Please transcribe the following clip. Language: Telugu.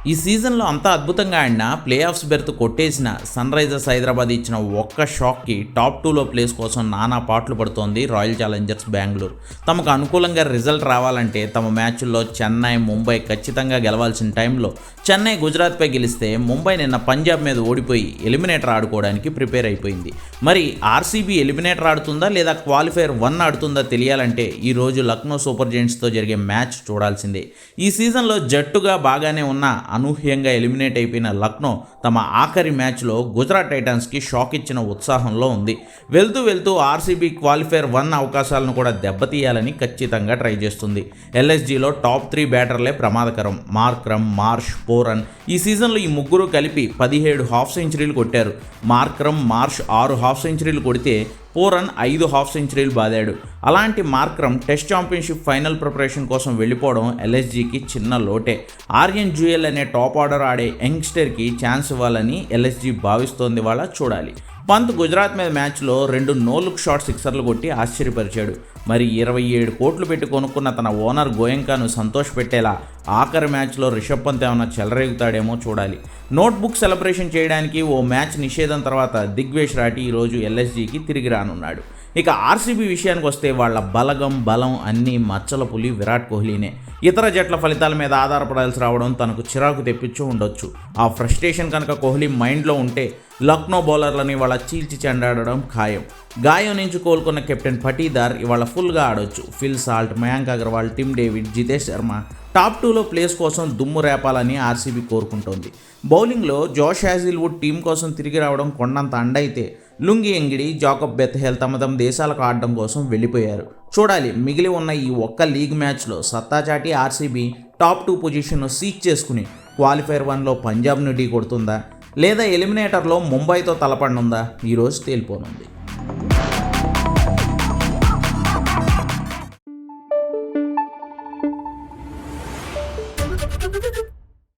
ఈ సీజన్లో అంతా అద్భుతంగా ఆడిన ప్లే ఆఫ్స్ బెర్త్ కొట్టేసిన సన్ రైజర్స్ హైదరాబాద్ ఇచ్చిన ఒక్క షాక్కి టాప్ 2లో ప్లేస్ కోసం నానా పాటలు పడుతోంది రాయల్ ఛాలెంజర్స్ బెంగళూరు. తమకు అనుకూలంగా రిజల్ట్ రావాలంటే తమ మ్యాచ్ల్లో చెన్నై, ముంబై ఖచ్చితంగా గెలవాల్సిన టైంలో చెన్నై గుజరాత్పై గెలిస్తే ముంబై నిన్న పంజాబ్ మీద ఓడిపోయి ఎలిమినేటర్ ఆడుకోవడానికి ప్రిపేర్ అయిపోయింది. మరి ఆర్సీబీ ఎలిమినేటర్ ఆడుతుందా లేదా క్వాలిఫైర్ 1 ఆడుతుందా తెలియాలంటే ఈరోజు లక్నో సూపర్ జెయింట్స్తో జరిగే మ్యాచ్ చూడాల్సిందే. ఈ సీజన్లో జట్టుగా బాగానే ఉన్న అనూహ్యంగా ఎలిమినేట్ అయిపోయిన లక్నో తమ ఆఖరి మ్యాచ్లో గుజరాత్ టైటాన్స్కి షాక్ ఇచ్చిన ఉత్సాహంలో ఉంది. వెళ్తూ ఆర్సీబీ క్వాలిఫైర్ 1 అవకాశాలను కూడా దెబ్బతీయాలని ఖచ్చితంగా ట్రై చేస్తుంది. ఎల్ఎస్జీలో టాప్ 3 బ్యాటర్లే ప్రమాదకరం. మార్క్రమ్, మార్ష్, పోరన్ ఈ సీజన్లో ఈ ముగ్గురు కలిపి 17 హాఫ్ సెంచరీలు కొట్టారు. మార్క్రమ్, మార్ష్ 6 హాఫ్ సెంచరీలు కొడితే పోరన్ 5 హాఫ్ సెంచరీలు బాదాడు. అలాంటి Markram test championship final preparation కోసం వెళ్ళిపోవడం ఎల్ఎస్జీకి చిన్న లోటే. ఆర్యన్ జూయల్ అనే టాప్ ఆర్డర్ ఆడే యంగ్స్టర్కి ఛాన్స్ ఇవ్వాలని ఎల్ఎస్జీ భావిస్తోంది. వాళ్ళ చూడాలి. పంత్ గుజరాత్ మీద మ్యాచ్లో 2 నో-లుక్ షాట్ సిక్సర్లు కొట్టి ఆశ్చర్యపరిచాడు. మరి 27 కోట్లు పెట్టి కొనుక్కున్న తన ఓనర్ గోయంకాను సంతోషపెట్టేలా ఆఖరి మ్యాచ్లో రిషబ్ పంత్ ఏమైనా చెలరేగుతాడేమో చూడాలి. నోట్బుక్ సెలబ్రేషన్ చేయడానికి ఓ మ్యాచ్ నిషేధం తర్వాత దిగ్వేష్ రాఠీ ఈరోజు ఎల్ఎస్జీకి తిరిగి రానున్నాడు. ఇక ఆర్సీబీ విషయానికి వస్తే వాళ్ళ బలం అన్నీ మచ్చల పులి విరాట్ కోహ్లీనే. ఇతర జట్ల ఫలితాల మీద ఆధారపడాల్సి రావడం తనకు చిరాకు తెప్పించు ఉండొచ్చు. ఆ ఫ్రస్ట్రేషన్ కనుక కోహ్లీ మైండ్లో ఉంటే లక్నో బౌలర్లని వాళ్ళ చీల్చి చెండాడడం ఖాయం. గాయం నుంచి కోలుకున్న కెప్టెన్ పటీదార్ ఇవాళ ఫుల్గా ఆడొచ్చు. Phil Salt, Mayank Agarwal, Tim David, Jitesh Sharma top 2లో ప్లేస్ కోసం దుమ్ము రేపాలని ఆర్సీబీ కోరుకుంటోంది. బౌలింగ్లో జోష్ హ్యాజిల్వుడ్ టీం కోసం తిరిగి రావడం కొండంత అండైతే లుంగి ఎంగిడి, జాకబ్ బెత్హెల్ తమ దేశాలకు ఆడడం కోసం వెళ్ళిపోయారు. చూడాలి మిగిలి ఉన్న ఈ ఒక్క లీగ్ మ్యాచ్లో సత్తాచాటి ఆర్సీబీ టాప్ 2 పొజిషన్ను సీజ్ చేసుకుని క్వాలిఫైర్ 1లో పంజాబ్ను ఢీ కొడుతుందా లేదా ఎలిమినేటర్లో ముంబైతో తలపడనుందా ఈరోజు తేలిపోనుంది.